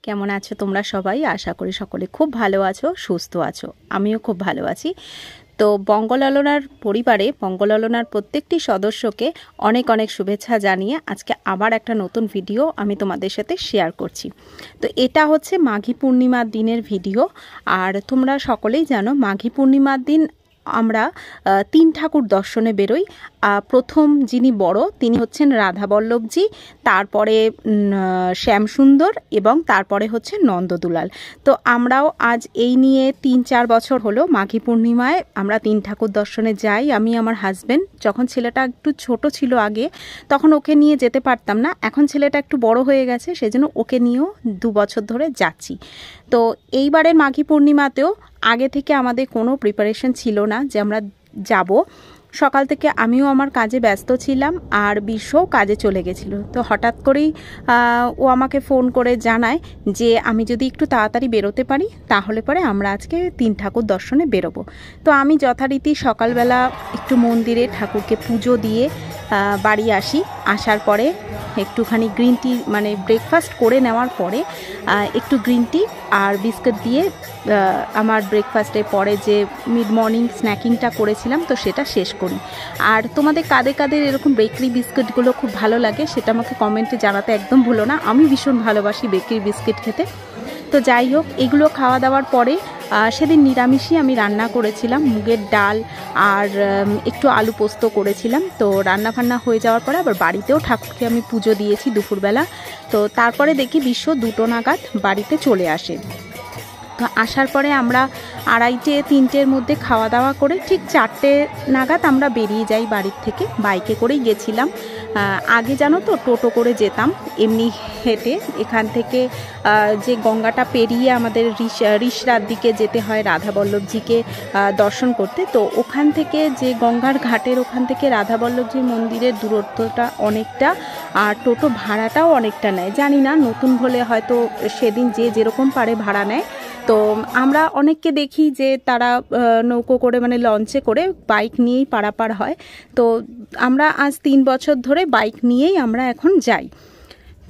কেমন আছো তোমরা সবাই? আশা করি সকলে খুব ভালো আছো, সুস্থ আছো। আমিও খুব ভালো আছি। তো বঙ্গলালনার পরিবারে বঙ্গলালনার প্রত্যেকটি সদস্যকে অনেক অনেক শুভেচ্ছা জানিয়ে আজকে আবার একটা নতুন ভিডিও আমি তোমাদের সাথে শেয়ার করছি। তো এটা হচ্ছে মাঘী পূর্ণিমার দিনের ভিডিও। আর তোমরা সকলেই জানো মাঘী পূর্ণিমার দিন আমরা তিন ঠাকুর দর্শনে বেরোই। প্রথম যিনি বড় তিনি হচ্ছেন রাধাবল্লভজি, তারপরে শ্যামসুন্দর এবং তারপরে হচ্ছে নন্দদুলাল। তো আমরাও আজ এই নিয়ে ৩-৪ বছর হলো মাঘী পূর্ণিমায় আমরা তিন ঠাকুর দর্শনে যাই। আমি আমার হাজব্যান্ড, যখন ছেলেটা একটু ছোট ছিল আগে তখন ওকে নিয়ে যেতে পারতাম না, এখন ছেলেটা একটু বড় হয়ে গেছে সেজন্য ওকে নিয়েও 2 বছর ধরে যাচ্ছি। তো এইবারের মাঘী পূর্ণিমাতেও আগে থেকে আমাদের কোনো প্রিপারেশন ছিল না যে আমরা যাব। সকাল থেকে আমিও আমার কাজে ব্যস্ত ছিলাম আর বিশ্বও কাজে চলে গেছিলো। তো হঠাৎ করেই ও আমাকে ফোন করে জানায় যে আমি যদি একটু তাড়াতাড়ি বেরোতে পারি তাহলে পরে আমরা আজকে তিন ঠাকুর দর্শনে বেরোবো। তো আমি যথারীতি সকালবেলা একটু মন্দিরে ঠাকুরকে পুজো দিয়ে বাড়ি আসি। আসার পরে একটুখানি গ্রিন টি মানে ব্রেকফাস্ট করে নেওয়ার পরে একটু গ্রিন টি আর বিস্কুট দিয়ে আমার ব্রেকফাস্টের পরে যে মিড মর্নিং স্ন্যাকিংটা করেছিলাম তো সেটা শেষ করি। আর তোমাদের কাদের কাদের এরকম বেকারি বিস্কুটগুলো খুব ভালো লাগে সেটা আমাকে কমেন্টে জানাতে একদম ভুলো না। আমি ভীষণ ভালোবাসি বেকারি বিস্কুট খেতে। তো যাই হোক, এগুলো খাওয়া দাওয়ার পরে সেদিন নিরামিষই আমি রান্না করেছিলাম, মুগের ডাল আর একটু আলু পোস্ত করেছিলাম। তো রান্না ফান্না হয়ে যাওয়ার পরে আবার বাড়িতেও ঠাকুরকে আমি পুজো দিয়েছি দুপুরবেলা। তো তারপরে দেখি বিশ্ব 2টো নাগাদ বাড়িতে চলে আসে। তো আসার পরে আমরা 2:30-3টের মধ্যে খাওয়া দাওয়া করে ঠিক 4টে নাগাদ আমরা বেরিয়ে যাই বাড়ির থেকে। বাইকে করেই গেছিলাম। আগে জানো তো টোটো করে যেতাম, এমনি হেঁটে এখান থেকে যে গঙ্গাটা পেরিয়ে আমাদের রিষড়ার দিকে যেতে হয় রাধাবল্লভজিকে দর্শন করতে। তো ওখান থেকে যে গঙ্গার ঘাটের ওখান থেকে রাধাবল্লভজির মন্দিরের দূরত্বটা অনেকটা, আর টোটো ভাড়াটাও অনেকটা নেয়। জানি না নতুন হলে হয়তো সেদিন যে যেরকম পারে ভাড়া নেয়। তো আমরা অনেককে দেখি যে তারা নৌকো করে মানে লঞ্চে করে বাইক নিয়েই পারাপার হয়। তো আমরা আজ 3 বছর ধরে বাইক নিয়েই আমরা এখন যাই।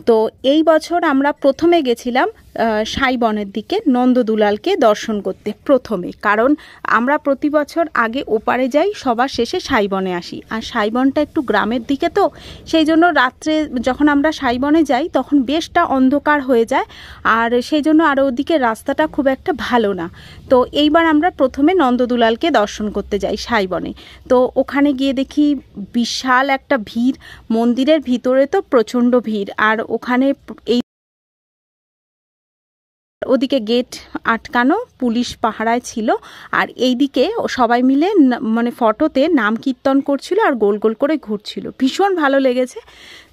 তো এই বছর আমরা প্রথমে গেছিলাম সাইবনের দিকে নন্দদুলালকে দর্শন করতে প্রথমে, কারণ আমরা প্রতি বছর আগে ওপারে যাই, সবার শেষে সাইবনে আসি। আর সাইবনটা একটু গ্রামের দিকে, তো সেই জন্য রাত্রে যখন আমরা সাইবনে যাই তখন বেশটা অন্ধকার হয়ে যায়, আর সেই জন্য আর ওদিকে রাস্তাটা খুব একটা ভালো না। তো এইবার আমরা প্রথমে নন্দদুলালকে দর্শন করতে যাই সাইবনে। তো ওখানে গিয়ে দেখি বিশাল একটা ভিড়, মন্দিরের ভিতরে তো প্রচণ্ড ভিড়। আর ওখানে ওদিকে গেট আটকানো, পুলিশ পাহারায় ছিল, আর এইদিকে সবাই মিলে মানে ফটোতে নাম কীর্তন করছিল আর গোল গোল করে ঘুরছিল। ভীষণ ভালো লেগেছে।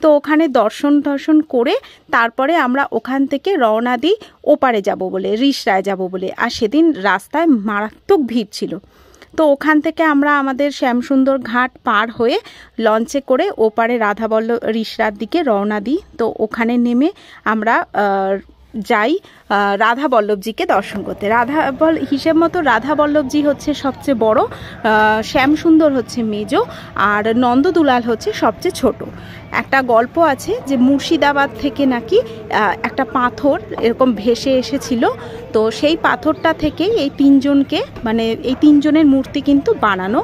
তো ওখানে দর্শন করে তারপরে আমরা ওখান থেকে রওনা দিই ওপারে যাব বলে, রিষড়ায় যাব বলে। আর সেদিন রাস্তায় মারাত্মক ভিড় ছিল। তো ওখান থেকে আমরা আমাদের শ্যামসুন্দর ঘাট পার হয়ে লঞ্চে করে ওপারে রিষড়ার দিকে রওনা দিই। তো ওখানে নেমে আমরা যাই রাধাবল্লভজিকে দর্শন করতে। হিসেব মতো রাধাবল্লভজি হচ্ছে সবচেয়ে বড়, শ্যামসুন্দর হচ্ছে মেজো, আর নন্দদুলাল হচ্ছে সবচেয়ে ছোট। একটা গল্প আছে যে মুর্শিদাবাদ থেকে নাকি একটা পাথর এরকম ভেসে এসেছিল। তো সেই পাথরটা থেকেই এই 3জনকে মানে এই 3জনের মূর্তি কিন্তু বানানো।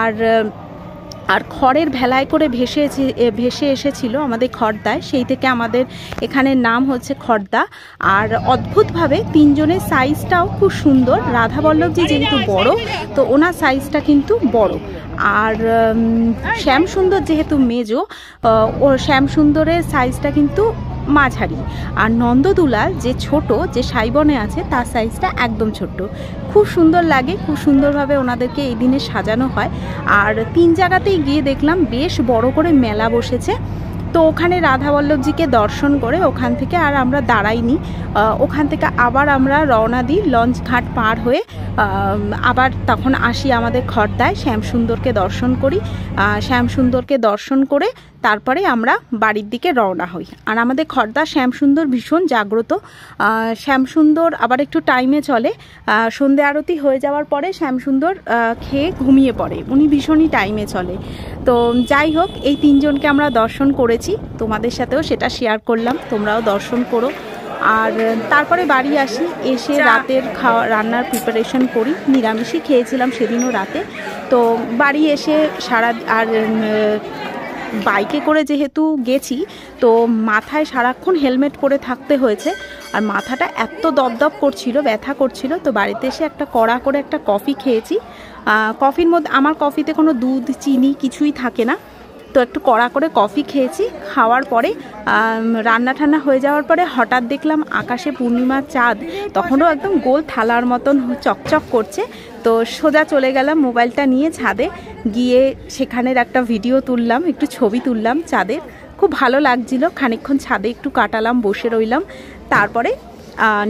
আর খড়ের ভেলায় করে ভেসে এসেছিল আমাদের খড়দায়, সেই থেকে আমাদের এখানের নাম হচ্ছে খড়দা। আর অদ্ভুতভাবে 3জনের সাইজটাও খুব সুন্দর। রাধাবল্লভজি যেহেতু বড় তো ওনার সাইজটা কিন্তু বড়, আর শ্যামসুন্দর যেহেতু মেজো ও শ্যামসুন্দরের সাইজটা কিন্তু মাঝারি। আর নন্দদুলাল যে ছোট, যে সাইবনে আছে তার সাইজটা একদম ছোট্ট। খুব সুন্দর লাগে, খুব সুন্দরভাবে ওনাদেরকে এই দিনে সাজানো হয়। আর 3 জায়গাতেই গিয়ে দেখলাম বেশ বড় করে মেলা বসেছে। তো ওখানে রাধাবল্লভজিকে দর্শন করে ওখান থেকে আর আমরা দাঁড়াইনি, ওখান থেকে আবার আমরা রওনা দিই লঞ্চ ঘাট পার হয়ে। আবার তখন আসি আমাদের খড়দায়, শ্যামসুন্দরকে দর্শন করি। শ্যামসুন্দরকে দর্শন করে তারপরে আমরা বাড়ির দিকে রওনা হই। আর আমাদের খড়দা শ্যামসুন্দর ভীষণ জাগ্রত। শ্যামসুন্দর আবার একটু টাইমে চলে। সন্ধে আরতি হয়ে যাওয়ার পরে শ্যামসুন্দর খেয়ে ঘুমিয়ে পড়ে, উনি ভীষণই টাইমে চলে। তো যাই হোক, এই 3জনকে আমরা দর্শন করেছি, তোমাদের সাথেও সেটা শেয়ার করলাম, তোমরাও দর্শন করো। আর তারপরে বাড়ি আসি, এসে রাতের রান্নার প্রিপারেশন করি। নিরামিষই খেয়েছিলাম সেদিনও রাতে। তো বাড়ি এসে আর বাইকে করে যেহেতু গেছি, তো মাথায় সারাক্ষণ হেলমেট পরে থাকতে হয়েছে, আর মাথাটা এত দপদপ করছিল, ব্যথা করছিল। তো বাড়িতে এসে একটা কড়া করে একটা কফি খেয়েছি। কফির মধ্যে, আমার কফিতে কোনো দুধ চিনি কিছুই থাকে না, তো একটু কড়া করে কফি খেয়েছি। খাওয়ার পরে রান্না ঠান্না হয়ে যাওয়ার পরে হঠাৎ দেখলাম আকাশে পূর্ণিমার চাঁদ, তখনও একদম গোল থালার মতন চকচক করছে। তো সোজা চলে গেলাম মোবাইলটা নিয়ে ছাদে, গিয়ে সেখানের একটা ভিডিও তুললাম, একটু ছবি তুললাম চাঁদের। খুব ভালো লাগছিল, খানিকক্ষণ ছাদে একটু কাটালাম, বসে রইলাম, তারপরে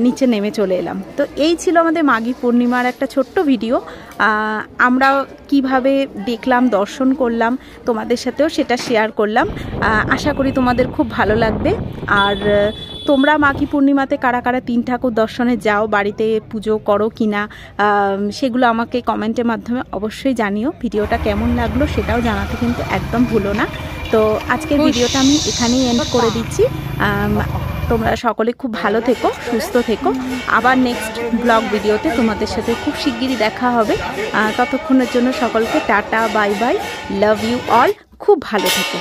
নিচে নেমে চলে এলাম। তো এই ছিল আমাদের মাঘী পূর্ণিমার একটা ছোট্ট ভিডিও। আমরা কিভাবে দেখলাম, দর্শন করলাম, তোমাদের সাথেও সেটা শেয়ার করলাম। আশা করি তোমাদের খুব ভালো লাগবে। আর তোমরা মাঘী পূর্ণিমাতে কারা কারা 3 ঠাকুর দর্শনে যাও, বাড়িতে পুজো করো কিনা, সেগুলো আমাকে কমেন্টের মাধ্যমে অবশ্যই জানিও। ভিডিওটা কেমন লাগলো সেটাও জানাতে কিন্তু একদম ভুলো না। তো আজকের ভিডিওটা আমি এখানেই এন্ড করে দিচ্ছি। তোমরা সকলে খুব ভালো থেকো, সুস্থ থেকো। আবার নেক্সট ব্লগ ভিডিওতে তোমাদের সাথে খুব শিগগিরই দেখা হবে। ততক্ষণের জন্য সকলকে tata, bye bye, love you all, খুব ভালো থেকো।